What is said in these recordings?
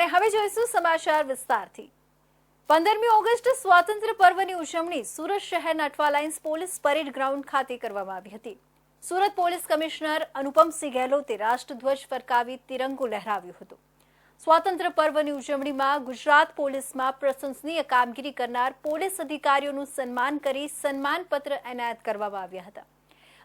અને હવે જોઈશું સમાચાર વિસ્તારથી। 15મી ઓગસ્ટ સ્વાતંત્ર્ય પર્વની ઉજવણી સુરત શહેરના Athwa lines police parade ground ખાતે કરવામાં આવી હતી। સુરત પોલીસ કમિશનર અનુપમસિંહ ગેહલોતે રાષ્ટ્રધ્વજ ફરકાવી તિરંગો લહેરાવ્યો હતો। સ્વાતંત્ર્ય પર્વની ઉજવણીમાં ગુજરાત પોલીસમાં પ્રશંસનીય કામગીરી કરનાર પોલીસ અધિકારીઓનું સન્માન કરી સન્માનપત્ર એનાયત કરવામાં આવ્યા હતા।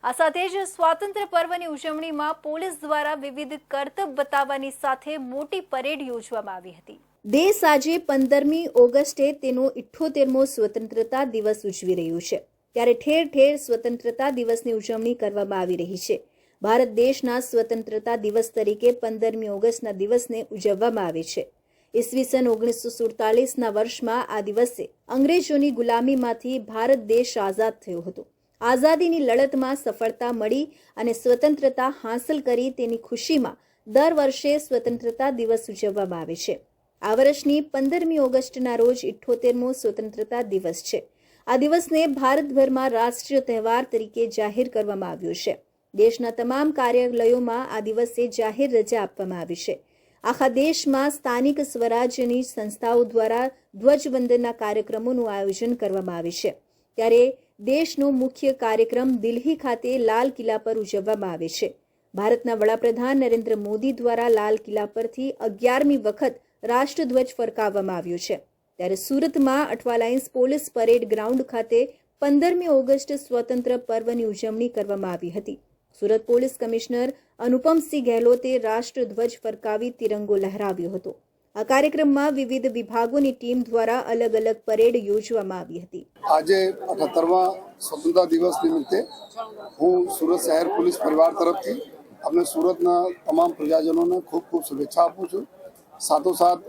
આ સાથે જ સ્વાતંત્ર્ય પર્વની ઉજવણીમાં પોલીસ દ્વારા વિવિધ કરતબ બતાવવાની સાથે મોટી પરેડ યોજવામાં આવી હતી। દેશ આજે 15મી ઓગસ્ટે તેનો 78મો સ્વતંત્રતા દિવસ ઉજવી રહ્યું છે, ત્યારે ઠેર ઠેર સ્વતંત્રતા દિવસની ઉજવણી કરવામાં આવી રહી છે। ભારત દેશના સ્વતંત્રતા દિવસ તરીકે 15મી ઓગસ્ટના દિવસને ઉજવવામાં આવે છે। ઈસવીસન 1947ના વર્ષમાં આ દિવસે અંગ્રેજોની ગુલામીમાંથી ભારત દેશ આઝાદ થયો હતો। આઝાદીની લડતમાં સફળતા મળી અને સ્વતંત્રતા હાંસલ કરી તેની ખુશીમાં દર વર્ષે સ્વતંત્રતા દિવસ ઉજવવામાં આવે છે। આ વર્ષની 15મી ઓગસ્ટના રોજ 78મો સ્વતંત્રતા દિવસ છે। આ દિવસને ભારતભરમાં રાષ્ટ્રીય તહેવાર તરીકે જાહેર કરવામાં આવ્યો છે। દેશના તમામ કાર્યાલયોમાં આ દિવસે જાહેર રજા આપવામાં આવી છે। આખા દેશમાં સ્થાનિક સ્વરાજ્યની સંસ્થાઓ દ્વારા ધ્વજવંદનના કાર્યક્રમોનું આયોજન કરવામાં આવે છે। ત્યારે દેશનો મુખ્ય કાર્યક્રમ દિલ્હી ખાતે લાલ કિલ્લા પર ઉજવવામાં આવે છે। ભારતના વડાપ્રધાન નરેન્દ્ર મોદી દ્વારા લાલ કિલ્લા પરથી 11મી વખત રાષ્ટ્રધ્વજ ફરકાવવામાં આવ્યો છે। ત્યારે સુરતમાં Athwa lines police parade ground ખાતે 15મી ઓગસ્ટ સ્વતંત્ર પર્વની ઉજવણી કરવામાં આવી હતી। સુરત પોલીસ કમિશનર અનુપમસિંહ ગેહલોતે રાષ્ટ્રધ્વજ ફરકાવી તિરંગો લહેરાવ્યો હતો। આ કાર્યક્રમમાં વિવિધ વિભાગોની ટીમ દ્વારા અલગ અલગ પરેડ યોજવામાં આવી હતી। આજે 78મા સ્વતંત્રતા દિવસ નિમિત્તે હું સુરત શહેર પોલીસ પરિવાર તરફથી આપણે સુરતના તમામ પ્રજાજનોને ખૂબ ખૂબ શુભેચ્છા આપું છું। સાથોસાથ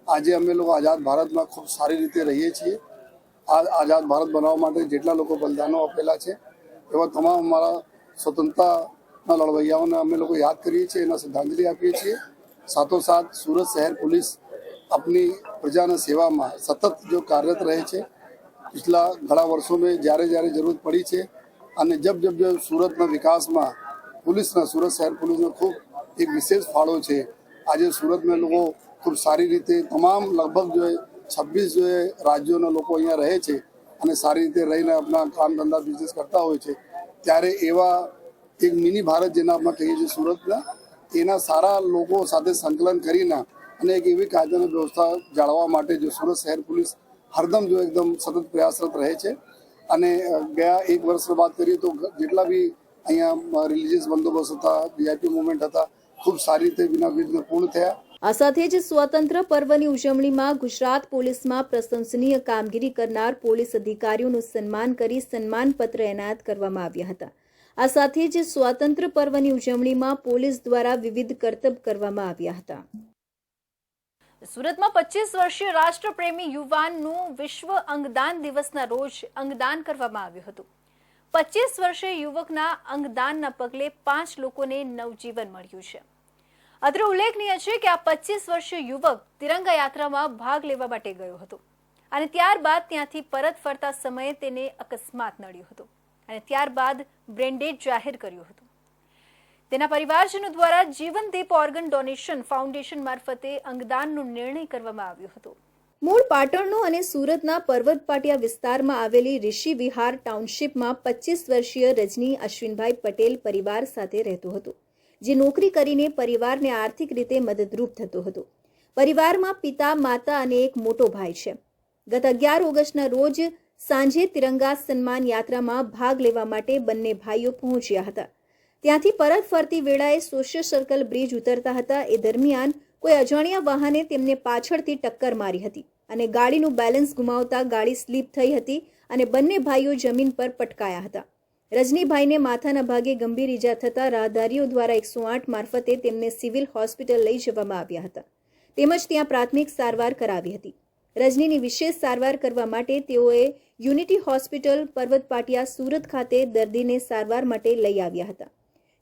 આજે અમે લોકો આઝાદ ભારતમાં ખૂબ સારી રીતે રહીએ છીએ। આ આઝાદ ભારત બનાવવા માટે જેટલા લોકો બલિદાનો આપેલા છે એવા તમામ અમારા સ્વતંત્રતાના લડવૈયાઓને અમે લોકો યાદ કરીએ છીએ, એના શ્રદ્ધાંજલિ આપીએ છીએ। સાથોસાથ सूरत शहर पुलिस अपनी प्रजा सेवा में सतत जो कार्यरत रहे छे। पिछला घણા वर्षों में જ્યારે જ્યારે जरूरत पड़ी है અને जब जब जो सूरत विकास में पुलिस सूरत शहर पुलिस में खूब एक विशेष फाड़ो है। आज सूरत में लोग खूब सारी रीते तमाम लगभग जो है 26 जो है राज्यों लोग अहीं रहे छे અને सारी रीते रहीने अपना काम धंधा बिजनेस करता होय छे। त्यारे एवा एक मिनी भारत जेना अपना कहीए छे सूरतना एना सारा लोगों साथे संकलन करीने અને એક એવી કાયદાની વ્યવસ્થા જાળવવા માટે જો સુરત શહેર પોલીસ હરદમ જો એકદમ સતત પ્રયાસરત રહે છે। અને ગયા એક વર્ષની વાત કરીએ તો જેટલા બી અહીંયા રિલીજિયસ બંદોબસ્ત હતા, વીઆઈપી મુવમેન્ટ હતા, ખૂબ સારી રીતે વિના વિઘ્ને પૂર્ણ થયા। આ સાથે જ સ્વાતંત્ર્ય પર્વની ઉજવણીમાં ગુજરાત પોલીસમાં પ્રશંસનીય કામગીરી કરનાર પોલીસ અધિકારીઓનું સન્માન કરી સન્માનપત્ર એનાયત કરવામાં આવ્યા હતા। આ સાથે જ સ્વાતંત્ર્ય પર્વની ઉજવણીમાં પોલીસ દ્વારા વિવિધ કરતબ કરવામાં આવ્યા હતા। સુરતમાં 25 વર્ષીય રાષ્ટ્રપ્રેમી યુવાનનું વિશ્વ અંગદાન દિવસના રોજ અંગદાન કરવામાં આવ્યું હતું। 25 વર્ષીય યુવકના અંગદાનના પગલે 5 લોકોને નવજીવન મળ્યું છે। અત્રે ઉલ્લેખનીય છે કે આ 25 વર્ષીય યુવક તિરંગા યાત્રામાં ભાગ લેવા માટે ગયો હતો અને ત્યારબાદ ત્યાંથી પરત ફરતા સમયે તેને અકસ્માત નડ્યો હતો અને ત્યારબાદ બ્રેન્ડેડ જાહેર કર્યું હતું। તેના પરિવારજનો દ્વારા જીવનદીપ ઓર્ગન ડોનેશન ફાઉન્ડેશન મારફતે અંગદાનનો નિર્ણય કરવામાં આવ્યો હતો। મૂળ પાટણનો અને સુરતના પર્વત પાટિયા વિસ્તારમાં આવેલી ઋષિ વિહાર ટાઉનશીપમાં 25 વર્ષીય રજની અશ્વિનભાઈ પટેલ પરિવાર સાથે રહેતો હતો, જે નોકરી કરીને પરિવારને આર્થિક રીતે મદદરૂપ થતો હતો। પરિવારમાં પિતા, માતા અને એક મોટો ભાઈ છે। ગત 11 ઓગસ્ટના રોજ સાંજે તિરંગા સન્માન યાત્રામાં ભાગ લેવા માટે બંને ભાઈઓ પહોંચ્યા હતા। ત્યાંથી પરત ફરતી વેળાએ સોશિયલ સર્કલ બ્રિજ ઉતરતા હતા એ દરમિયાન કોઈ અજાણ્યા વાહને તેમને પાછળથી ટક્કર મારી હતી અને ગાડીનું બેલેન્સ ગુમાવતા ગાડી સ્લીપ થઈ હતી અને બંને ભાઈઓ જમીન પર પટકાયા હતા। રજનીભાઈને માથાના ભાગે ગંભીર ઈજા થતા રાહદારીઓ દ્વારા 108 મારફતે તેમને સિવિલ હોસ્પિટલ લઈ જવામાં આવ્યા હતા તેમજ ત્યાં પ્રાથમિક સારવાર કરાવી હતી। રજનીની વિશેષ સારવાર કરવા માટે તેઓએ યુનિટી હોસ્પિટલ પર્વત પાટિયા સુરત ખાતે દર્દીને સારવાર માટે લઈ આવ્યા હતા,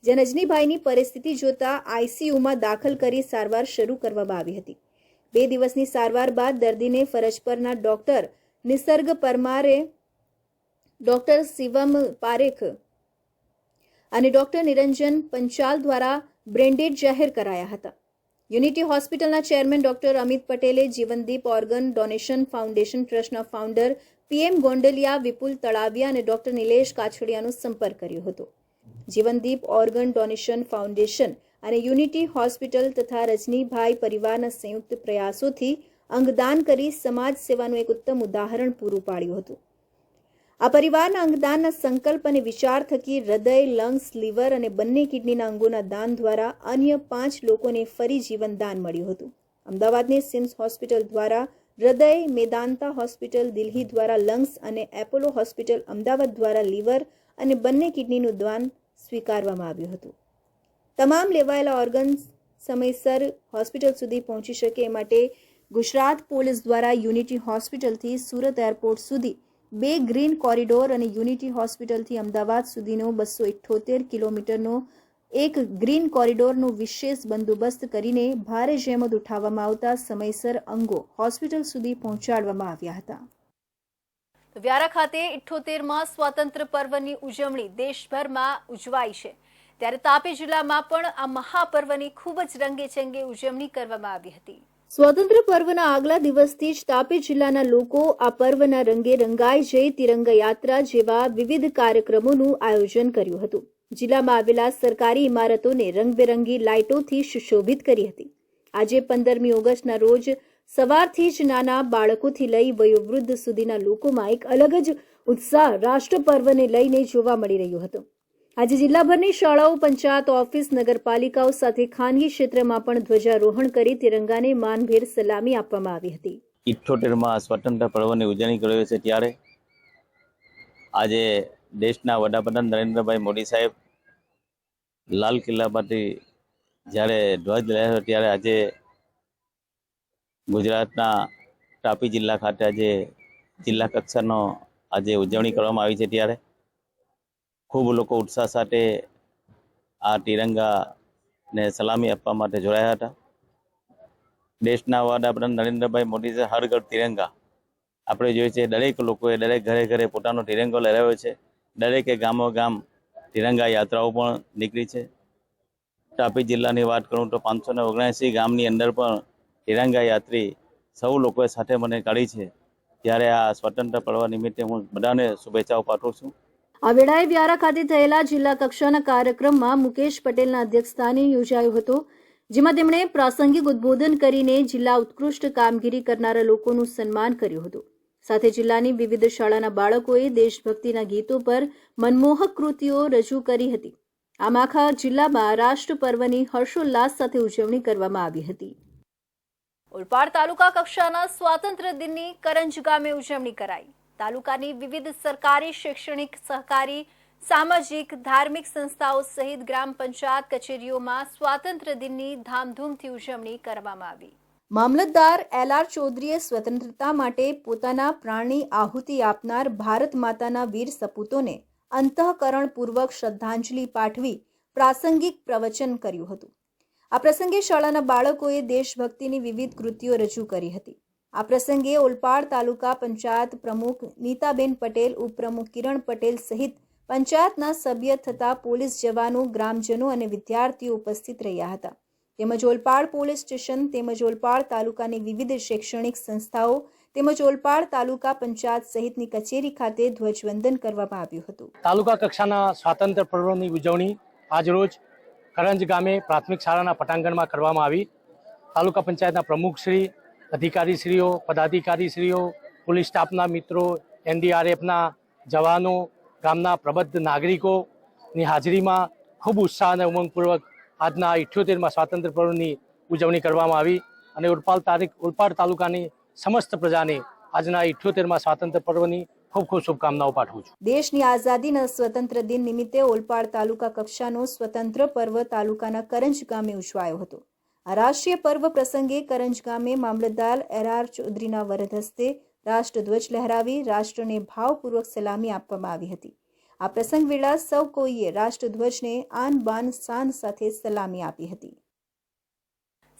જે રજનીભાઈની પરિસ્થિતિ જોતા આઈસીયુમાં દાખલ કરી સારવાર શરૂ કરવામાં આવી હતી। 2 દિવસની સારવાર બાદ દર્દીને ફરજ પરના ડોક્ટર નિસર્ગ પરમારે, ડોક્ટર શિવમ પારેખ અને ડોક્ટર નિરંજન પંચાલ દ્વારા બ્રેન્ડેડ જાહેર કરાયા હતા। યુનિટી હોસ્પિટલના ચેરમેન ડોક્ટર અમિત પટેલે જીવનદીપ ઓર્ગન ડોનેશન ફાઉન્ડેશન ટ્રસ્ટના ફાઉન્ડર PM ગોંડલિયા, વિપુલ તળાવિયા અને ડોક્ટર નિલેશ કાછડિયાનો સંપર્ક કર્યો હતો. જીવનદીપ ઓર્ગન ડોનેશન ફાઉન્ડેશન અને યુનિટી હોસ્પિટલ તથા રજનીભાઈ પરિવારના સંયુક્ત પ્રયાસોથી અંગદાન કરી સમાજ સેવાનું એક ઉત્તમ ઉદાહરણ પૂરું પાડ્યું હતું. આ પરિવારના અંગદાનના સંકલ્પ અને વિચાર થકી હૃદય, લંગ્સ, લીવર અને બંને કિડનીના અંગોના દાન દ્વારા અન્ય 5 લોકોને ફરી જીવનદાન મળ્યું હતું. અમદાવાદની સિમ્સ હોસ્પિટલ દ્વારા હૃદય, મેદાંતા હોસ્પિટલ દિલ્હી દ્વારા લંગ્સ અને એપોલો હોસ્પિટલ અમદાવાદ દ્વારા લીવર અને બંને કિડનીનું દાન સ્વીકારવામાં આવ્યું હતું. તમામ લેવાયેલા ઓર્ગન્સ સમયસર હોસ્પિટલ સુધી પહોંચી શકે એ માટે ગુજરાત પોલીસ દ્વારા યુનિટી હોસ્પિટલથી સુરત એરપોર્ટ સુધી 2 ગ્રીન કોરિડોર અને યુનિટી હોસ્પિટલથી અમદાવાદ સુધીનો 278 કિલોમીટરનો એક ગ્રીન કોરિડોરનો વિશેષ બંદોબસ્ત કરીને ભારે જહેમત ઉઠાવવામાં આવતા સમયસર અંગો હોસ્પિટલ સુધી પહોંચાડવામાં આવ્યા હતા. વ્યારા ખાતે 78માં સ્વાતંત્ર્ય પર્વની ઉજવણી દેશભરમાં ઉજવાઈ છે, ત્યારે તાપી જિલ્લામાં પણ આ મહાપર્વની ખૂબ જ રંગેચંગે ઉજવણી કરવામાં આવી હતી. સ્વાતંત્ર્ય પર્વના આગલા દિવસથી જ તાપી જિલ્લાના લોકો આ પર્વના રંગે રંગાઈ જઈ તિરંગા યાત્રા જેવા વિવિધ કાર્યક્રમોનું આયોજન કર્યું હતું. જિલ્લામાં આવેલા સરકારી ઇમારતોને રંગબેરંગી લાઇટોથી સુશોભિત કરી હતી. આજે 15મી ઓગસ્ટના રોજ સવારથી જ નાના બાળકોથી લઈ વયોવૃદ્ધ સુધીના લોકોમાં એક અલગ જ ઉત્સાહ રાષ્ટ્ર પર્વને લઈને જોવા મળી રહ્યો હતો. આજે જિલ્લાભરની શાળાઓ, પંચાયત ઓફિસ, નગરપાલિકાઓ સાથે ખાનગી ક્ષેત્રમાં પણ ધ્વજારોહણ કરી તિરંગાને માનભેર સલામી આપવામાં આવી હતી. 78માં સ્વતંત્ર પર્વની ઉજવણી કરી રહ્યો છે, ત્યારે આજે દેશના વડાપ્રધાન નરેન્દ્રભાઈ મોદી સાહેબ લાલ કિલ્લા પરથી જ્યારે ધ્વજ લહેરાવ્યો, ત્યારે આજે ગુજરાતના તાપી જિલ્લા ખાતે આજે જિલ્લા કક્ષાનો આજે ઉજવણી કરવામાં આવી છે. ત્યારે ખૂબ લોકો ઉત્સાહ સાથે આ તિરંગાને સલામી આપવા માટે જોડાયા હતા. દેશના વડાપ્રધાન નરેન્દ્રભાઈ મોદી છે હર ઘર તિરંગા આપણે જોઈએ છે. દરેક લોકોએ દરેક ઘરે ઘરે પોતાનો તિરંગો લહેરાવ્યો છે. દરેકે ગામો ગામ તિરંગા યાત્રાઓ પણ નીકળી છે. તાપી જિલ્લાની વાત કરું તો 579 ગામની અંદર પણ તિરંગા યાત્રી સૌ લોકોએ સાથે મને કાઢી છે. ત્યારે આ સ્વતંત્ર પર્વ નિમિત્તે હું બધાને શુભેચ્છાઓ પાઠવું છું. આ વેળાએ વ્યારા ખાતે થયેલા જિલ્લા કક્ષાના કાર્યક્રમમાં મુકેશ પટેલના અધ્યક્ષસ્થાને યોજાયો હતો, જેમાં તેમણે પ્રાસંગિક ઉદ્બોધન કરીને જિલ્લા ઉત્કૃષ્ટ કામગીરી કરનારા લોકોનું સન્માન કર્યું હતું. સાથે જિલ્લાની વિવિધ શાળાના બાળકોએ દેશભક્તિના ગીતો પર મનમોહક કૃતિઓ રજૂ કરી હતી. આમ આખા જિલ્લામાં રાષ્ટ્ર પર્વની હર્ષોલ્લાસ સાથે ઉજવણી કરવામાં આવી હતી. ઓલપાડ તાલુકા કક્ષાના સ્વાતંત્ર્ય દિનની કરંજ ગામે ઉજવણી કરાઈ. તાલુકાની વિવિધ સરકારી, શૈક્ષણિક, સહકારી, સામાજિક, ધાર્મિક સંસ્થાઓ સહિત ગ્રામ પંચાયત કચેરીઓમાં સ્વાતંત્ર્ય દિનની ધામધૂમથી ઉજવણી કરવામાં આવી. મામલતદાર LR ચૌધરીએ સ્વતંત્રતા માટે પોતાના પ્રાણની આહુતિ આપનાર ભારત માતાના વીર સપૂતોને અંતઃકરણપૂર્વક શ્રદ્ધાંજલિ પાઠવી પ્રાસંગિક પ્રવચન કર્યું હતું. આ પ્રસંગે શાળાના બાળકોએ દેશભક્તિની વિવિધ કૃતિઓ રજૂ કરી હતી. આ પ્રસંગે ઓલપાડ તાલુકા પંચાયત પ્રમુખ નીતાબેન પટેલ, ઉપપ્રમુખ કિરણ પટેલ સહિત પંચાયતના સભ્ય તથા પોલીસ જવાનો, ગ્રામજનો અને વિદ્યાર્થીઓ ઉપસ્થિત રહ્યા હતા. તેમજ ઓલપાડ પોલીસ સ્ટેશન તેમજ ઓલપાડ તાલુકાની વિવિધ શૈક્ષણિક સંસ્થાઓ તેમજ ઓલપાડ તાલુકા પંચાયત સહિતની કચેરી ખાતે ધ્વજવંદન કરવામાં આવ્યું હતું. તાલુકા કક્ષાના સ્વાતંત્ર્ય પર્વની ઉજવણી આજરોજ કરંજ ગામે પ્રાથમિક શાળાના પટાંગણમાં કરવામાં આવી. તાલુકા પંચાયતના પ્રમુખશ્રી, અધિકારીશ્રીઓ, પદાધિકારીશ્રીઓ, પોલીસ સ્ટાફના મિત્રો, NDRFના જવાનો, ગામના પ્રબુદ્ધ નાગરિકોની હાજરીમાં ખૂબ ઉત્સાહ અને ઉમંગપૂર્વક આજના 78માં સ્વાતંત્ર્ય પર્વની ઉજવણી કરવામાં આવી અને ઓલપાડ તાલુકાની સમસ્ત પ્રજાને આજના 78માં સ્વાતંત્ર્ય પર્વની ખૂબ ખૂબ શુભકામનાઓ પાઠવું છું. દેશની આઝાદીના સ્વતંત્ર દિન નિમિત્તે ઓલપાડ તાલુકા કક્ષાનો સ્વતંત્ર પર્વ તાલુકાના કરંજ ગામે ઉજવાયો હતો. આ રાષ્ટ્રીય પર્વ પ્રસંગે કરંજ ગામે મામલતદાર LR ચૌધરીના વરદ હસ્તે રાષ્ટ્રધ્વજ લહેરાવી રાષ્ટ્રને ભાવપૂર્વક સલામી આપવામાં આવી હતી. આ પ્રસંગ વેળા સૌ કોઈએ રાષ્ટ્રધ્વજને આન બાન શાન સાથે સલામી આપી હતી.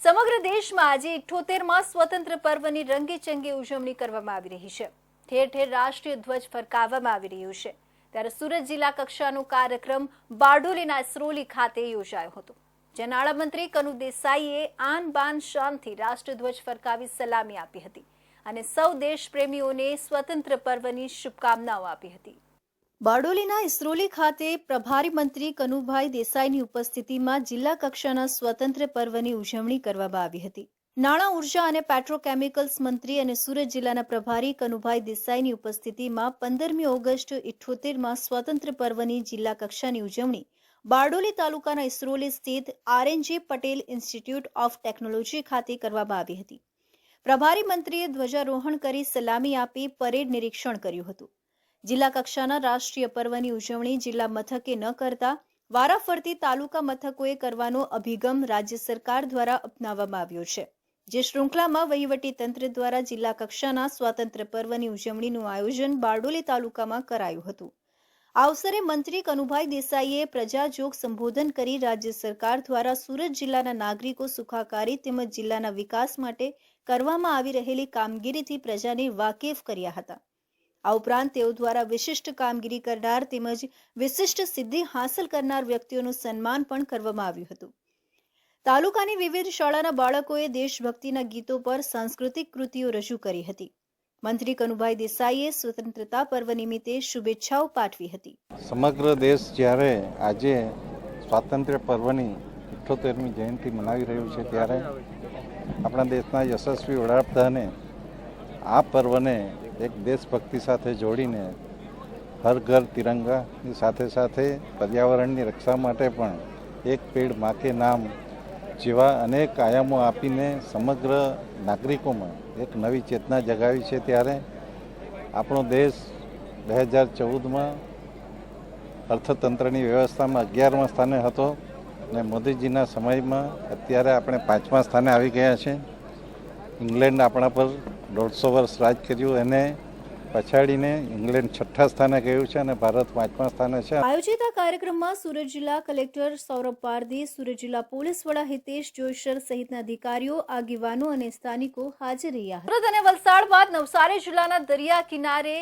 સમગ્ર દેશમાં આજે 78માં સ્વતંત્ર પર્વની રંગેચંગે ઉજવણી કરવામાં આવી રહી છે. ઠેર ઠેર રાષ્ટ્રીય ધ્વજ ફરકાવવામાં આવી રહ્યું છે. ત્યારે સુરત જિલ્લા કક્ષાનો કાર્યક્રમ બારડોલીના ઇસરોલી ખાતે યોજાયો હતો. જ્યાં નાણામંત્રી કનુ દેસાઈએ આન બાન શાનથી રાષ્ટ્રધ્વજ ફરકાવી સલામી આપી હતી અને સૌ દેશપ્રેમીઓને સ્વતંત્ર પર્વની શુભકામનાઓ આપી હતી. બારડોલીના ઇસરોલી ખાતે પ્રભારી મંત્રી કનુભાઈ દેસાઈની ઉપસ્થિતિમાં જિલ્લા કક્ષાના સ્વતંત્ર પર્વની ઉજવણી કરવામાં આવી હતી. નાણાં ઉર્જા અને પેટ્રોકેમિકલ્સ મંત્રી અને સુરત જિલ્લાના પ્રભારી કનુભાઈ દેસાઈની ઉપસ્થિતિમાં 15મી ઓગસ્ટ 78માં સ્વતંત્ર પર્વની જિલ્લા કક્ષાની ઉજવણી બારડોલી તાલુકાના ઇસરોલી સ્થિત RNJ Patel institute of technology ખાતે કરવામાં આવી હતી. પ્રભારી મંત્રીએ ધ્વજારોહણ કરી સલામી આપી પરેડ નિરીક્ષણ કર્યું હતું. જિલ્લા કક્ષાના રાષ્ટ્રીય પર્વની ઉજવણી જિલ્લા મથકે ન કરતા વારાફરતી તાલુકા મથકોએ કરવાનો અભિગમ રાજ્ય સરકાર દ્વારા અપનાવવામાં આવ્યો છે. જે શૃંખલામાં વહીવટી તંત્ર દ્વારા જિલ્લા કક્ષાના સ્વાતંત્ર્ય પર્વની ઉજવણીનું આયોજન બારડોલી તાલુકામાં કરાયું હતું. આ અવસરે મંત્રી કનુભાઈ દેસાઈએ પ્રજાજોગ સંબોધન કરી રાજ્ય સરકાર દ્વારા સુરત જિલ્લાના નાગરિકો સુખાકારી તેમજ જિલ્લાના વિકાસ માટે કરવામાં આવી રહેલી કામગીરીથી પ્રજાને વાકેફ કર્યા હતા. આ ઉપરાંત તેઓ દ્વારા વિશિષ્ટ કામગીરી કરનાર તેમજ વિશિષ્ટ સિદ્ધિ હાંસલ કરનાર વ્યક્તિઓનું સન્માન પણ કરવામાં આવ્યું હતું. તાલુકાની વિવિધ શાળાના બાળકોએ દેશભક્તિના ગીતો પર સાંસ્કૃતિક કૃતિઓ રજૂ કરી હતી. મંત્રી કનુભાઈ દેસાઈએ સ્વતંત્રતા પર્વ નિમિત્તે શુભેચ્છાઓ પાઠવી હતી. સમગ્ર દેશ જ્યારે આજે સ્વાતંત્ર્ય પર્વની 78મી જયંતિ મનાવી રહ્યું છે ત્યારે આપણા દેશના યશસ્વી વડાપ્રધાને આ પર્વને એક દેશભક્તિ સાથે જોડીને હર ઘર તિરંગાની સાથે સાથે પર્યાવરણની રક્ષા માટે પણ એક પેડ માં કે નામ જેવા અનેક આયામો આપીને સમગ્ર નાગરિકોમાં એક નવી ચેતના જગાવી છે. ત્યારે આપણો દેશ 2014માં અર્થતંત્રની વ્યવસ્થામાં 11મા સ્થાને હતો અને મોદીજીના સમયમાં અત્યારે આપણે 5મા સ્થાને આવી ગયા છે. ઇંગ્લેન્ડ આપણા પર 150 વર્ષ રાજ કર્યું, એને પછાડીને ઇંગ્લેન્ડ 6ઠ્ઠા સ્થાને ગયું છે અને ભારત 5મા સ્થાને છે. આયોજિત આ કાર્યક્રમમાં સુરત જિલ્લા કલેક્ટર સૌરભ પારધી, સુરત જિલ્લા પોલીસ વડા હિતેશ જોઈસર સહિતના અધિકારીઓ, આગેવાનો અને સ્થાનિકો હાજર રહ્યા હતા. સુરત અને વલસાડ બાદ નવસારી જિલ્લાના દરિયા કિનારે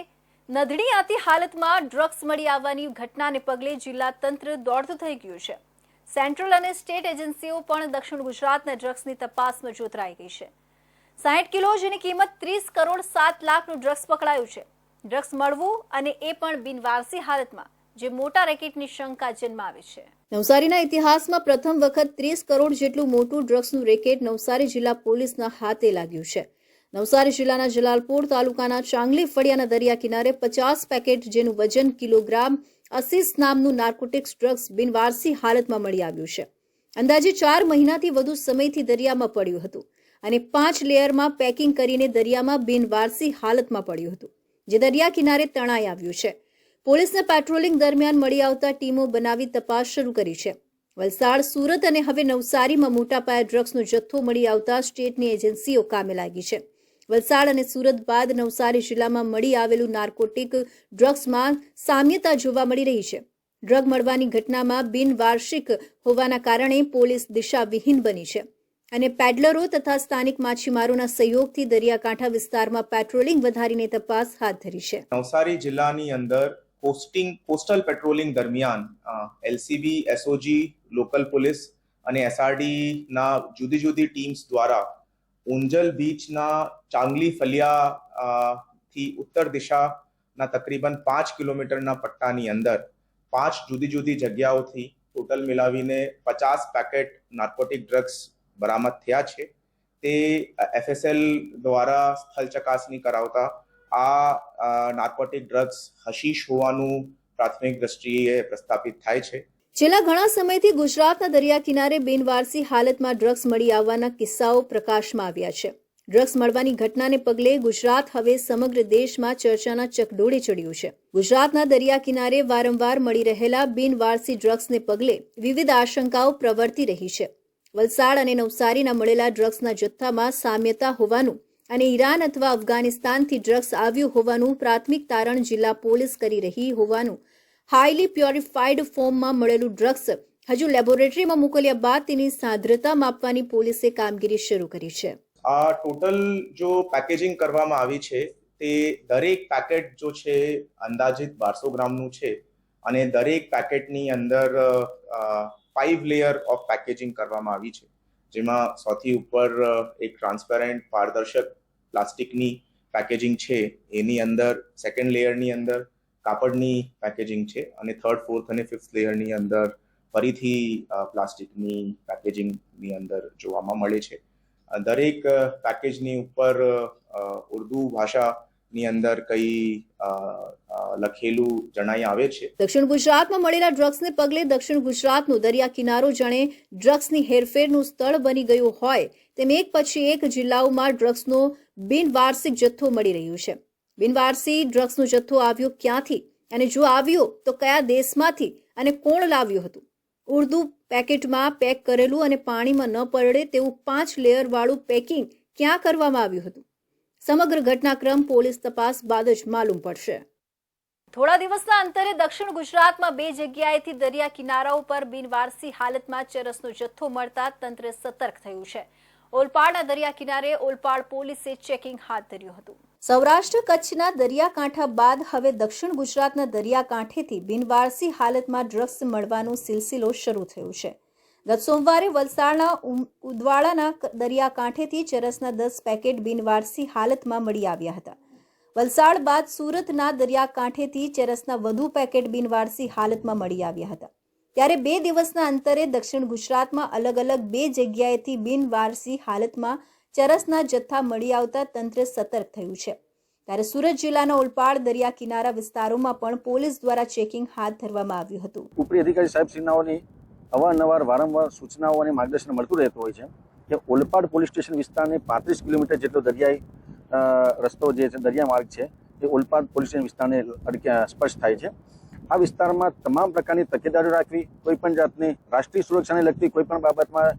નધડીયાતી હાલતમાં ડ્રગ્સ મળી આવવાની ઘટનાને પગલે જિલ્લા તંત્ર દોડતું થઈ ગયું છે. સેન્ટ્રલ અને સ્ટેટ એજન્સીઓ પણ દક્ષિણ ગુજરાતના ડ્રગ્સની તપાસમાં જોતરાઈ ગઈ છે. 60 કિલો જેની કિંમત 30 કરોડ 7 લાખનું ડ્રગ્સ પકડાયું છે. ડ્રગ્સ મળવું અને એ પણ બિનવારસી હાલતમાં, જે મોટા રેકેટની શંકા જન્માવે છે. નવસારીના ઇતિહાસમાં પ્રથમ વખત 30 કરોડ જેટલું મોટું ડ્રગ્સનું રેકેટ નવસારી જિલ્લા પોલીસના હાથે લાગ્યું છે. નવસારી જિલ્લાના જલાલપોર તાલુકાના ચાંગલી ફળિયાના દરિયા કિનારે 50 પેકેટ જેનું વજન કિલોગ્રામ 80 નામનું નાર્કોટિક્સ ડ્રગ્સ બિનવારસી હાલતમાં મળી આવ્યું છે. અંદાજે 4 મહિનાથી વધુ સમયથી દરિયામાં પડ્યું હતું અને 5 લેયરમાં પેકિંગ કરીને દરિયામાં બિનવારસી હાલતમાં પડ્યું હતું, જે દરિયા કિનારે તણાઈ આવ્યું છે. પોલીસને પેટ્રોલિંગ દરમિયાન મળી આવતા ટીમો બનાવી તપાસ શરૂ કરી છે. વલસાડ, સુરત અને હવે નવસારીમાં મોટા પાયે ડ્રગ્સનો જથ્થો મળી આવતા સ્ટેટની એજન્સીઓ કામે લાગી છે. વલસાડ અને સુરત બાદ નવસારી જિલ્લામાં મળી આવેલું નાર્કોટિક ડ્રગ્સમાં સામ્યતા જોવા મળી રહી છે. ડ્રગ મળવાની ઘટનામાં બિનવાર્ષિક હોવાના કારણે પોલીસ દિશાવિહીન બની છે અને પેડલરો તથા સ્થાનિક માછીમારોના સહયોગથી દરિયાકાંઠા વિસ્તારમાં પેટ્રોલિંગ વધારીને તપાસ હાથ ધરી છે. નવસારી જિલ્લાની અંદર કોસ્ટલ પેટ્રોલિંગ દરમિયાન LCB, SOG, લોકલ પોલીસ અને SRD ના જુદી જુદી ટીમ્સ દ્વારા ઉંજલ બીચના ચાંગલી ફલિયા થી ઉત્તર દિશાના તકરીબન 5 કિલોમીટરના પટ્ટાની અંદર 5 જુદી જુદી જગ્યાઓથી ટોટલ મિલાવીને 50 પેકેટ નાર્કોટિક ડ્રગ્સ બરામદ થયા છે. તે FSL દ્વારા સ્થળ ચકાસણી કરાવતા આ નાર્કોટિક ડ્રગ્સ હશીશ હોવાનું પ્રાથમિક દ્રષ્ટિએ પ્રસ્થાપિત થાય છે. છેલ્લા ઘણા સમયથી ગુજરાતના દરિયા કિનારે બિનવારસી હાલતમાં ડ્રગ્સ મળી આવવાના કિસ્સાઓ પ્રકાશમાં આવ્યા છે. ડ્રગ્સ મળવાની ઘટનાને પગલે ગુજરાત હવે સમગ્ર દેશમાં ચર્ચાના ચકડોળે ચડ્યું છે. ગુજરાતના દરિયા કિનારે વારંવાર મળી રહેલા બિનવારસી ડ્રગ્સને પગલે વિવિધ આશંકાઓ પ્રવર્તી રહી છે. વલસાડ અને નવસારીના મળેલા ડ્રગ્સના જથ્થામાં સામ્યતા હોવાનું અને ઈરાન અથવા અફઘાનિસ્તાનથી ડ્રગ્સ આવ્યું હોવાનું પ્રાથમિક તારણ જિલ્લા પોલીસ કરી રહી હોવાનું, હાઈલી પ્યોરિફાઈડ ફોર્મમાં મળેલું ડ્રગ્સ હજુ લેબોરેટરીમાં મોકલ્યા બાદ તેની સાંદ્રતા માપવાની પોલીસે કામગીરી શરૂ કરી છે. આ ટોટલ જો પેકેજિંગ કરવામાં આવી છે તે દરેક પેકેટ જો છે અંદાજિત 1200 ગ્રામનું છે અને દરેક પેકેટની અંદર 5 લેયર ઓફ પેકેજિંગ કરવામાં આવી છે, જેમાં સૌથી ઉપર એક ટ્રાન્સપેરન્ટ પારદર્શક પ્લાસ્ટિકની પેકેજિંગ છે, એની અંદર સેકન્ડ લેયરની અંદર કાપડની પેકેજિંગ છે, અને થર્ડ, ફોર્થ અને ફિફ્થ લેયરની અંદર ફરીથી પ્લાસ્ટિકની પેકેજિંગની અંદર જોવામાં મળે છે. દરેક પેકેજની ઉપર ઉર્દુ ભાષાની અંદર કઈ લખેલું જણાઈ આવે છે. દક્ષિણ ગુજરાતમાં મળેલા ડ્રગ્સને પગલે દક્ષિણ ગુજરાતનો દરિયા કિનારો જાણે ડ્રગ્સની હેરફેરનું સ્થળ બની ગયું હોય તેમ એક પછી એક જિલ્લાઓમાં ડ્રગ્સનો બિનવારસિક જથ્થો મળી રહ્યો છે. બિનવારસી ડ્રગ્સનો જથ્થો આવ્યો ક્યાંથી અને જો આવ્યો તો કયા દેશમાંથી અને કોણ લાવ્યું હતું? ઉર્દુ પેકેટમાં પેક કરેલું અને પાણીમાં ન પડે તેવું 5 લેયર વાળું પેકિંગ ક્યાં કરવામાં આવ્યું હતું? સમગ્ર ઘટનાક્રમ પોલીસ તપાસ બાદ જ માલુમ પડશે. થોડા દિવસના અંતરે દક્ષિણ ગુજરાતમાં 2 જગ્યાએથી દરિયા કિનારાઓ પર બિનવારસી હાલતમાં ચરસનો જથ્થો મળતા તંત્ર સતર્ક થયું છે. ઓલપાડના દરિયા કિનારે ઓલપાડ પોલીસે ચેકિંગ હાથ ધર્યું હતું. સૌરાષ્ટ્ર કચ્છના દરિયાકાંઠા બાદ હવે દક્ષિણ ગુજરાતના દરિયાકાંઠેથી બિનવારસી હાલતમાં ડ્રગ્સ મળવાનો સિલસિલો શરૂ થયો છે. ગત સોમવારે વલસાડના ઉદવાડાના દરિયાકાંઠેથી ચરસના 10 પેકેટ બિનવારસી હાલતમાં મળી આવ્યા હતા. વલસાડ બાદ સુરતના દરિયાકાંઠેથી ચરસના વધુ પેકેટ બિનવારસી હાલતમાં મળી આવ્યા હતા. ત્યારે 2 દિવસના અંતરે દક્ષિણ ગુજરાતમાં અલગ અલગ 2 જગ્યાએથી બિનવારસી હાલતમાં ચરસના જથ્થા મળી આવતા તંત્ર સતર્ક થયું છે. ત્યારે સુરત જિલ્લાના ઓલપાડ દરિયા કિનારા વિસ્તારોમાં પણ પોલીસ દ્વારા ચેકિંગ હાથ ધરવામાં આવ્યું હતું. ઉપરી અધિકારી સાહેબશ્રીનાઓની અવારનવાર વારંવાર સૂચનાઓ અને માર્ગદર્શન મળતું રહેતું હોય છે કે ઓલપાડ પોલીસ સ્ટેશન વિસ્તારને 35 કિલોમીટર જેટલો દરિયાઈ રસ્તો જે છે, દરિયા માર્ગ છે, એ ઓલપાડ પોલીસ સ્ટેશન વિસ્તારને સ્પર્શ થાય છે. આ વિસ્તારમાં તમામ પ્રકારની તકેદારી રાખવી, કોઈ પણ જાતની રાષ્ટ્રીય સુરક્ષાને લગતી કોઈ પણ બાબતમાં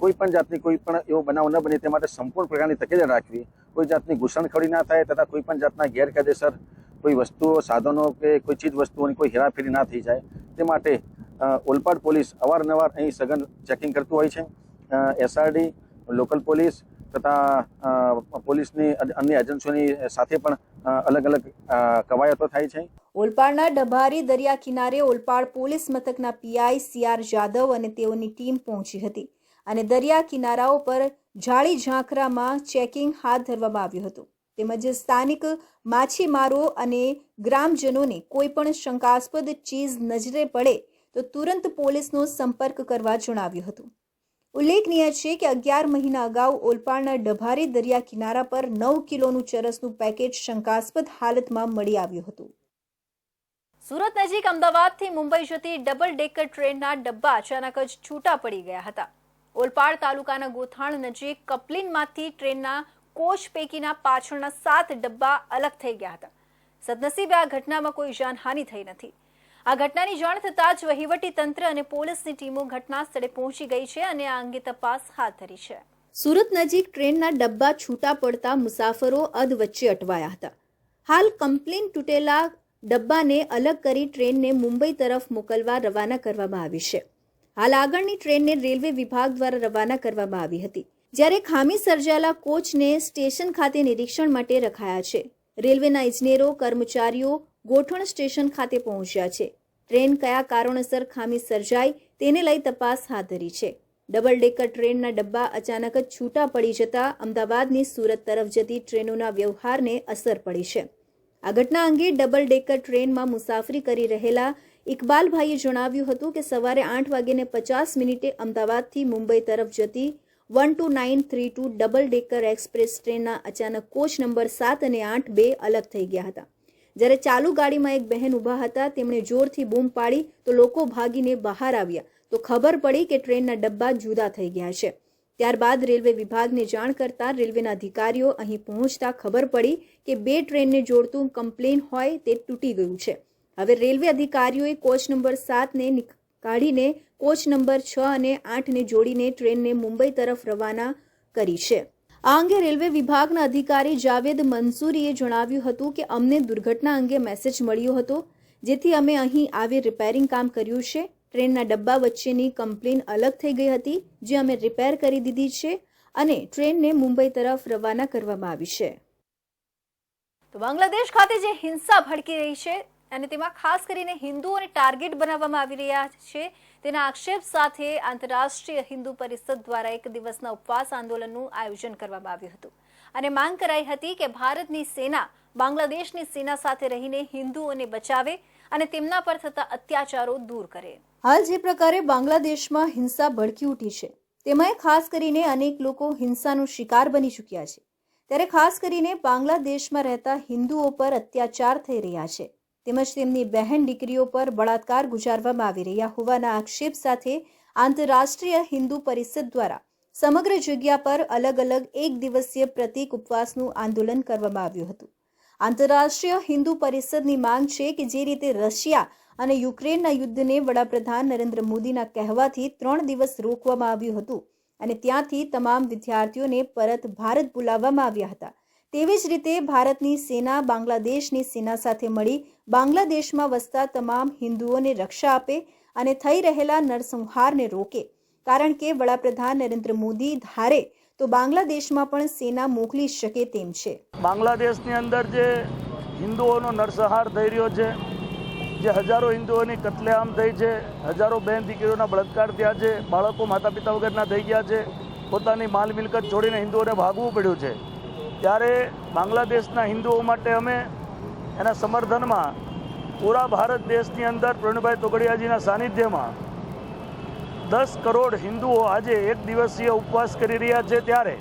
કોઈ પણ જાતની કોઈ પણ એવો બનાવ ન બને તે માટે સંપૂર્ણ પ્રકારની તકેદારી રાખવી, કોઈ જાતની ઘૂસણખોરી ના થાય તથા કોઈ પણ જાતના ગેરકાયદેસર કોઈ વસ્તુઓ, સાધનો કે કોઈ ચીજ વસ્તુઓની કોઈ હેરાફેરી ના થઈ જાય તે માટે ઓલપાડ પોલીસ અવારનવાર અહીં સઘન ચેકિંગ કરતું હોય છે. SRD, લોકલ પોલીસ તથા પોલીસની અન્ય એજન્સીઓની સાથે પણ અલગ અલગ કવાયતો થાય છે. ઓલપાડના ડભારી દરિયા કિનારે ઓલપાડ પોલીસ મથકના PI CR જાદવ અને તેઓની ટીમ પહોંચી હતી અને દરિયા કિનારાઓ પર જાળી ઝાંખરામાં ચેકિંગ હાથ ધરવામાં આવ્યું હતું. તેમજ સ્થાનિક માછીમારો અને ગ્રામજનોને કોઈ પણ શંકાસ્પદ ચીજ નજરે પડે તો તુરંત પોલીસનો સંપર્ક કરવા જણાવ્યું હતું. ઉલ્લેખનીય છે કે 11 મહિના અગાઉ ઓલપાડના ડભારી દરિયા કિનારા પર 9 કિલોનું ચરસનું પેકેટ શંકાસ્પદ હાલતમાં મળી આવ્યું હતું. સુરત નજીક અમદાવાદથી મુંબઈ જતી ડબલ ડેકર ટ્રેનના ડબ્બા અચાનક જ છૂટા પડી ગયા હતા. ઓલપાડ તાલુકાના ગોથાણ નજીક કપલિનમાંથી ટ્રેનના કોચ પૈકીના પાછળના 7 ડબ્બા અલગ થઈ ગયા હતા. સદનસીબે આ ઘટનામાં કોઈ જાનહાનિ થઈ નથી. આ ઘટનાની જાણ થતાં જ વહીવટી તંત્ર અને પોલીસની ટીમો ઘટના સ્થળે પહોંચી ગઈ છે અને આ અંગે તપાસ હાથ ધરી છે. સુરત નજીક ટ્રેનના ડબ્બા છૂટા પડતા મુસાફરો અધવચ્ચે અટવાયા હતા. હાલ કમ્પ્લેન તૂટેલા ડબ્બાને અલગ કરી ટ્રેનને મુંબઈ તરફ મોકલવા રવાના કરવામાં આવી છે. હાલ આગળની ટ્રેનને રેલવે વિભાગ દ્વારા રવાના કરવામાં આવી હતી. જ્યારે ખામી સર્જાયેલા કોચને સ્ટેશન ખાતે નિરીક્ષણ માટે રખાયા છે. રેલવેના ઇજનેરો, કર્મચારીઓ ગોઠણ સ્ટેશન ખાતે પહોંચ્યા છે. ટ્રેન કયા કારણોસર ખામી સર્જાઈ તેને લઈ તપાસ હાથ ધરી છે. ડબલ ડેકર ટ્રેનના ડબ્બા અચાનક જ છૂટા પડી જતા અમદાવાદની સુરત તરફ જતી ટ્રેનોના વ્યવહારને અસર પડી છે. આ ઘટના અંગે ડબલ ડેકર ટ્રેનમાં મુસાફરી કરી રહેલા ઇકબાલભાઈએ જણાવ્યું હતું કે સવારે 8:50 અમદાવાદથી મુંબઈ તરફ જતી 12932 ડબલ ડેકર એક્સપ્રેસ ટ્રેનના અચાનક કોચ નંબર 7 અને 8 બે અલગ થઈ ગયા હતા. જ્યારે ચાલુ ગાડીમાં એક બહેન ઊભા હતા. તેમણે જોરથી બૂમ પાડી તો લોકો ભાગીને બહાર આવ્યા તો ખબર પડી કે ટ્રેનના ડબ્બા જુદા થઈ ગયા છે. ત્યારબાદ રેલવે વિભાગને જાણ કરતા રેલવેના અધિકારીઓ અહીં પહોંચતા ખબર પડી કે 2 ટ્રેનને જોડતું કમ્પ્લેન હોય તે તૂટી ગયું છે. હવે રેલવે અધિકારીઓએ કોચ નંબર 7ને કાઢીને કોચ નંબર 6 અને 8ને જોડીને ટ્રેનને મુંબઈ તરફ રવાના કરી છે. આ અંગે રેલવે વિભાગના અધિકારી જાવેદ મંસૂરીએ જણાવ્યું હતું કે અમને દુર્ઘટના અંગે મેસેજ મળ્યો હતો, જેથી અમે અહીં આવી રિપેરિંગ કામ કર્યું છે. ટ્રેનના ડબ્બા વચ્ચેની કમ્પ્લેન અલગ થઈ ગઈ હતી, જે અમે રિપેર કરી દીધી છે અને ટ્રેનને મુંબઈ તરફ રવાના કરવામાં આવી છે. તો બાંગ્લાદેશ ખાતે જે હિંસા ભડકી રહી છે અને તેમાં ખાસ કરીને હિન્દુઓને ટાર્ગેટ બનાવવામાં આવી રહ્યા છે, તેના આક્ષેપ સાથે આંતરરાષ્ટ્રીય હિન્દુ પરિષદ દ્વારા એક દિવસના ઉપવાસ આંદોલનનું આયોજન કરવામાં આવ્યું હતું અને માંગ કરાઈ હતી કે ભારતની સેના બાંગ્લાદેશની સેના સાથે રહીને હિન્દુઓને બચાવે અને તેમના પર થતા અત્યાચારો દૂર કરે. હાલ જે પ્રકારે બાંગ્લાદેશમાં હિંસા ભડકી ઉઠી છે તેમાં ખાસ કરીને અનેક લોકો હિંસાનો શિકાર બની ચૂક્યા છે, ત્યારે ખાસ કરીને બાંગ્લાદેશમાં રહેતા હિન્દુઓ પર અત્યાચાર થઈ રહ્યા છે તેમજ તેમની બહેન દીકરીઓ પર બળાત્કાર ગુજારવામાં આવી રહ્યા હોવાના આક્ષેપ સાથે આંતરરાષ્ટ્રીય હિન્દુ પરિષદ દ્વારા સમગ્ર જગ્યા પર અલગ અલગ એક દિવસીય પ્રતીક ઉપવાસનું આંદોલન કરવામાં આવ્યું હતું. આંતરરાષ્ટ્રીય હિન્દુ પરિષદની માંગ છે કે જે રીતે રશિયા અને યુક્રેનના યુદ્ધને વડાપ્રધાન નરેન્દ્ર મોદીના કહેવાથી 3 દિવસ રોકવામાં આવ્યું હતું અને ત્યાંથી તમામ વિદ્યાર્થીઓને પરત ભારત બોલાવવામાં આવ્યા હતા, તેવી જ રીતે ભારતની સેના બાંગ્લાદેશની સેના સાથે મળી બાંગ્લાદેશમાં વસતા તમામ હિન્દુઓને રક્ષા આપે અને થઈ રહેલા નરસંહારને રોકે, કારણ કે વડાપ્રધાન નરેન્દ્ર મોદી ધારે તો બાંગ્લાદેશમાં પણ સેના મોકલી શકે તેમ છે. બાંગ્લાદેશની અંદર જે હિન્દુઓનો નરસંહાર થઈ રહ્યો છે, જે હજારો હિન્દુઓની કત્લેઆમ થઈ છે, હજારો બહેન દીકરીઓના બળાત્કાર થયા છે, બાળકો માતા પિતા વગરના થઈ ગયા છે, પોતાની માલ મિલકત છોડીને હિન્દુઓને ભાગવું પડ્યું છે, ત્યારે બાંગ્લાદેશના હિન્દુઓ માટે અમે એના સમર્થનમાં પૂરા ભારત દેશની અંદર પ્રવીણભાઈ તોગડિયાજીના સાનિધ્યમાં 10 કરોડ હિન્દુઓ આજે એક દિવસીય ઉપવાસ કરી રહ્યા છે. ત્યારે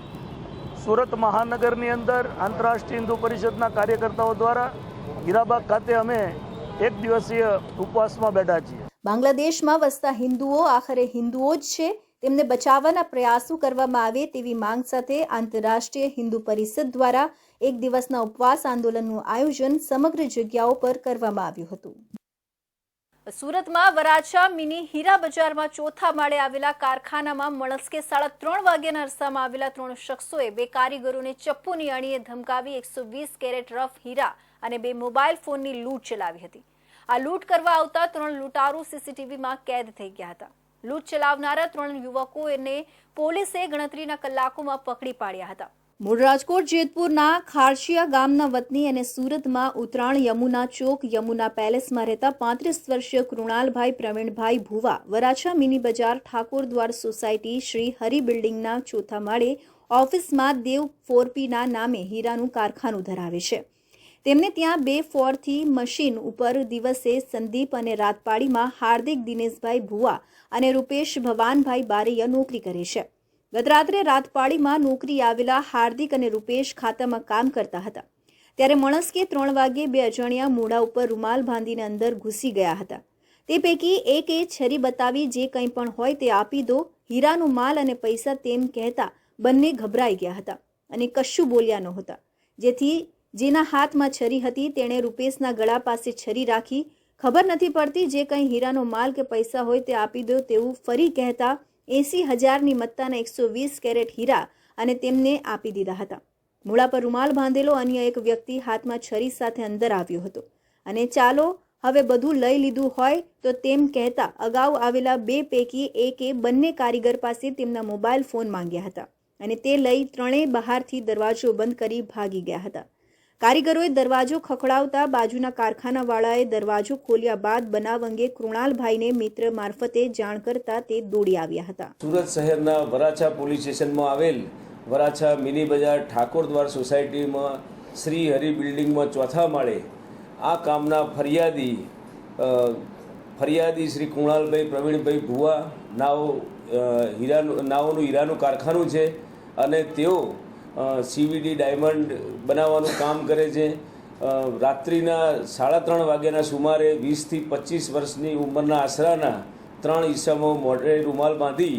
સુરત મહાનગરની અંદર આંતરરાષ્ટ્રીય હિન્દુ પરિષદના કાર્યકર્તાઓ દ્વારા હીરાબાગ ખાતે અમે એક દિવસીય ઉપવાસમાં બેઠા છીએ. બાંગ્લાદેશમાં વસતા હિન્દુઓ આખરે હિન્દુઓ જ છે, તેમને બચાવવાના પ્રયાસો કરવામાં આવે તેવી માંગ સાથે આંતરરાષ્ટ્રીય હિન્દુ પરિષદ દ્વારા એક દિવસના ઉપવાસ આંદોલનનું આયોજન સમગ્ર જગ્યાઓ પર કરવામાં આવ્યું હતું. સુરતમાં વરાછા મિની હીરા બજારમાં ચોથા માળે આવેલા કારખાનામાં મળસ્કે 3:30 વાગ્યાના અરસામાં આવેલા 3 શખ્સોએ 2 કારીગરોને ચપ્પુની અણીએ ધમકાવી 120 કેરેટ રફ હીરા અને 2 મોબાઈલ ફોનની લૂંટ ચલાવી હતી. આ લૂંટ કરવા આવતા 3 લૂંટારૂ સીસીટીવીમાં કેદ થઈ ગયા હતા. લૂંટ ચલાવનારા 3 યુવકોને પોલીસે ગણતરીના કલાકોમાં પકડી પાડ્યા હતા. મૂળ રાજકોટ જેતપુરના ખારશિયા ગામના વતની અને સુરતમાં ઉત્તરાણ યમુના ચોક યમુના પેલેસમાં રહેતા 35 વર્ષીય કૃણાલભાઈ પ્રવીણભાઈ ભુવા વરાછા મિની બજાર ઠાકોર દ્વાર સોસાયટી શ્રી હરિ બિલ્ડિંગના ચોથા માળે ઓફિસમાં દેવ 4Pના નામે હીરાનું કારખાનું ધરાવે છે. તેમને ત્યાં 2 મશીન ઉપર દિવસે સંદીપ અને રાતપાડીમાં હાર્દિક દિનેશભાઈ ભુવા અને રૂપેશ ભવાનભાઈ બારૈયા નોકરી કરે છે. ગત રાત્રે રાતપાડીમાં નોકરી આવેલા હાર્દિક અને રૂપેશ ખાતામાં કામ કરતા હતા, ત્યારે મળસ્કે 3 વાગ્યે 2 અજાણ્યા મોઢા ઉપર રૂમાલ બાંધીને અંદર ઘૂસી ગયા હતા. તે પૈકી એકે છરી બતાવી જે કંઈ પણ હોય તે આપી દો, હીરાનો માલ અને પૈસા તેમ કહેતા બંને ગભરાઈ ગયા હતા અને કશું બોલ્યા નહોતા. જેથી જેના હાથમાં છરી હતી તેણે રૂપેશના ગળા પાસે છરી રાખી, ખબર નથી પડતી જે કંઈ હીરાનો માલ કે પૈસા હોય તે આપી દો તેવું ફરી કહેતા 80,000ની મત્તાના 120 કેરેટ હીરા અને તેમને આપી દીધા હતા. મૂળા પર રૂમાલ બાંધેલો અન્ય એક વ્યક્તિ હાથમાં છરી સાથે અંદર આવ્યો હતો અને ચાલો હવે બધું લઈ લીધું હોય તો તેમ કહેતા અગાઉ આવેલા 2 પૈકી એકે બંને કારીગર પાસે તેમના મોબાઈલ ફોન માંગ્યા હતા અને તે લઈ ત્રણેય બહારથી દરવાજો બંધ કરી ભાગી ગયા હતા. કારીગરોએ દરવાજો ખખડાવતા બાજુના કારખાનાવાળાએ દરવાજો ખોલ્યા બાદ બનાવ અંગે કૃણાલભાઈને મિત્ર મારફતે જાણ કરતા તે દોડી આવ્યા હતા. સુરત શહેરના વરાછા પોલીસ સ્ટેશનમાં આવેલ વરાછા મિની બજાર ઠાકોર દ્વાર સોસાયટીમાં શ્રી હરિ બિલ્ડિંગમાં ચોથા માળે આ કામના ફરિયાદી શ્રી કૃણાલભાઈ પ્રવીણભાઈ ભુવા નાઓનું હીરાનું કારખાનું છે અને તેઓ CVD ડાયમંડ બનાવવાનું કામ કરે છે. રાત્રિના 3:30 વાગ્યાના સુમારે 20 થી 25 વર્ષની ઉંમરના આશરાના 3 ઈસમો મોઢે રૂમાલ બાંધી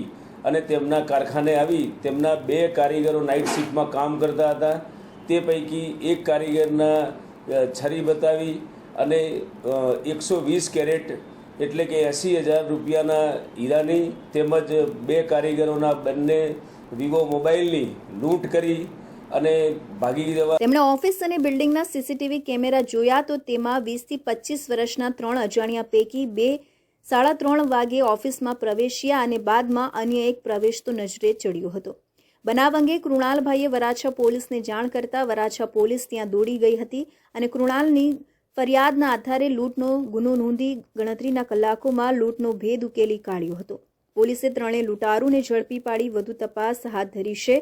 અને તેમના કારખાને આવી તેમના 2 કારીગરો નાઇટ શિફ્ટમાં કામ કરતા હતા. તે પૈકી એક કારીગરના છરી બતાવી અને 120 કેરેટ એટલે કે 80,000 રૂપિયાના હીરાની તેમજ 2 કારીગરોના બંને વિવો મોબાઈલની લૂંટ કરી અને ભાગી જવા. તેમણે ઓફિસ અને બિલ્ડિંગના સીસીટીવી કેમેરા જોયા તો તેમાં 20 થી 25 વર્ષના 3 અજાણ્યા પૈકી 2 3:30 વાગે ઓફિસમાં પ્રવેશ્યા અને બાદમાં અન્ય એક પ્રવેશતો નજરે ચડ્યો હતો. બનાવ અંગે કૃણાલભાઈએ વરાછા પોલીસને જાણ કરતા વરાછા પોલીસ ત્યાં દોડી ગઈ હતી અને કૃણાલની ફરિયાદના આધારે લૂંટનો ગુનો નોંધી ગણતરીના કલાકોમાં લૂંટનો ભેદ ઉકેલી કાઢ્યો હતો. પોલીસે ત્રણેય લૂંટારૂને ઝડપી પાડી વધુ તપાસ હાથ ધરી છે.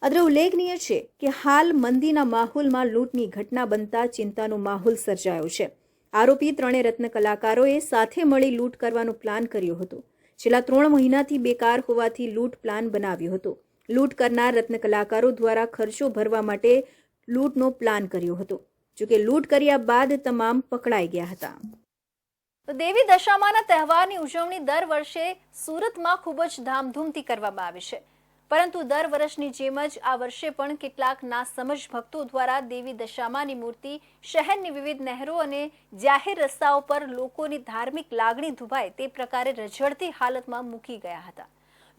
અત્રે ઉલ્લેખનીય છે કે હાલ મંદીના માહોલમાં લૂંટની ઘટના બનતા ચિંતાનો માહોલ સર્જાયો છે. આરોપી ત્રણેય રત્ન કલાકારોએ સાથે મળી લૂંટ કરવાનો પ્લાન કર્યો હતો. છેલ્લા 3 મહિનાથી બેકાર હોવાથી લૂંટ પ્લાન બનાવ્યો હતો. લૂંટ કરનાર રત્ન કલાકારો દ્વારા ખર્ચો ભરવા માટે લૂંટનો પ્લાન કર્યો હતો. જોકે લૂંટ કર્યા બાદ તમામ પકડાઈ ગયા હતા. દેવી દશામાના તહેવારની ઉજવણી દર વર્ષે સુરતમાં ખૂબ જ ધામધૂમથી કરવામાં આવે છે. પરંતુ દર વર્ષની જેમ જ આ વર્ષે પણ કેટલાક નાસમજ ભક્તો દ્વારા દેવી દશામાની મૂર્તિ શહેરની વિવિધ નહેરો અને જાહેર રસ્તાઓ પર લોકોની ધાર્મિક લાગણી દુભાય તે પ્રકારે રઝળતી હાલતમાં મૂકી ગયા હતા.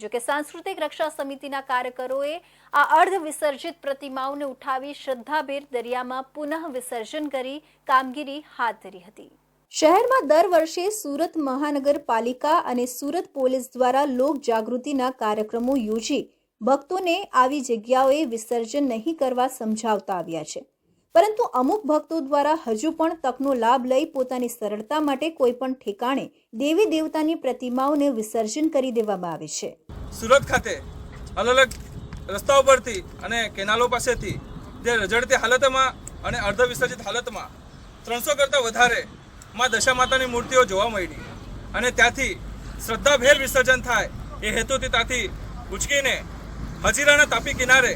જોકે સાંસ્કૃતિક રક્ષા સમિતિના કાર્યકરોએ આ અર્ધ વિસર્જિત પ્રતિમાઓને ઉઠાવી શ્રદ્ધાભેર દરિયામાં પુનઃ વિસર્જન કરી કામગીરી હાથ ધરી હતી. શહેરમાં દર વર્ષે સુરત મહાનગરપાલિકા અને સુરત પોલીસ દ્વારા લોક જાગૃતિના કાર્યક્રમો યોજી ભક્તોને આવી જગ્યાઓએ વિસર્જન નહીં કરવા સમજાવતા આવ્યા છે. પરંતુ અમુક ભક્તો દ્વારા હજુ પણ તકનો લાભ લઈ પોતાની સરળતા માટે કોઈ પણ ઠેકાણે દેવી દેવતાની પ્રતિમાઓને વિસર્જન કરી દેવામાં આવે છે. સુરત ખાતે અલગ અલગ રસ્તાઓ પરથી અને કેનાલો પાસેથી જે રઝળતી હાલતમાં અને અર્ધ વિસર્જિત હાલતમાં 300 કરતાં વધારે માં દશા માતાની મૂર્તિઓ જોવા મળી અને ત્યાંથી શ્રદ્ધાભેર વિસર્જન થાય એ હેતુથી ત્યાંથી ઉચકીને હજીરાના તાપી કિનારે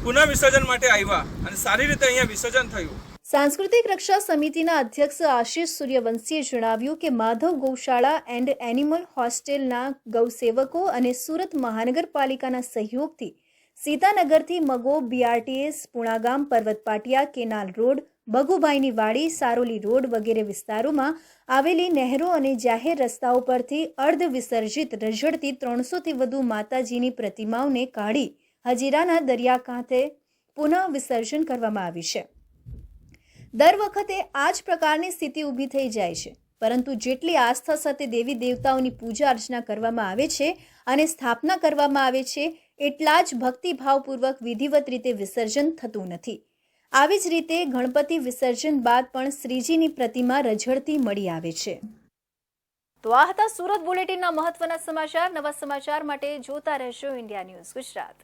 પુનઃ વિસર્જન માટે આવ્યા અને સારી રીતે અહીંયા વિસર્જન થયું. સાંસ્કૃતિક રક્ષા સમિતિના અધ્યક્ષ આશિષ સૂર્યવંશીએ જણાવ્યું કે માધવ ગૌશાળા એન્ડ એનિમલ હોસ્ટેલના ગૌસેવકો અને સુરત મહાનગરપાલિકાના સહયોગથી સીતાનગરથી મગો BRTS પુણાગામ પર્વત પાટિયા કેનાલ રોડ બગુભાઈની વાડી સારોલી રોડ વગેરે વિસ્તારોમાં આવેલી નહેરો અને જાહેર રસ્તાઓ પરથી અર્ધ વિસર્જિત રઝળતી 300થી વધુ માતાજીની પ્રતિમાઓને કાઢી હજીરાના દરિયાકાંઠે પુનઃ વિસર્જન કરવામાં આવી છે. દર વખતે આ જ પ્રકારની સ્થિતિ ઊભી થઈ જાય છે. પરંતુ જેટલી આસ્થા સાથે દેવી દેવતાઓની પૂજા અર્ચના કરવામાં આવે છે અને સ્થાપના કરવામાં આવે છે એટલા જ ભક્તિભાવપૂર્વક વિધિવત રીતે વિસર્જન થતું નથી. આવી જ રીતે ગણપતિ વિસર્જન બાદ પણ શ્રીજીની પ્રતિમા રઝળતી મળી આવે છે. તો આ હતા સુરત બુલેટિનના મહત્વના સમાચાર. નવા સમાચાર માટે જોતા રહેશો ઇન્ડિયા ન્યૂઝ ગુજરાત.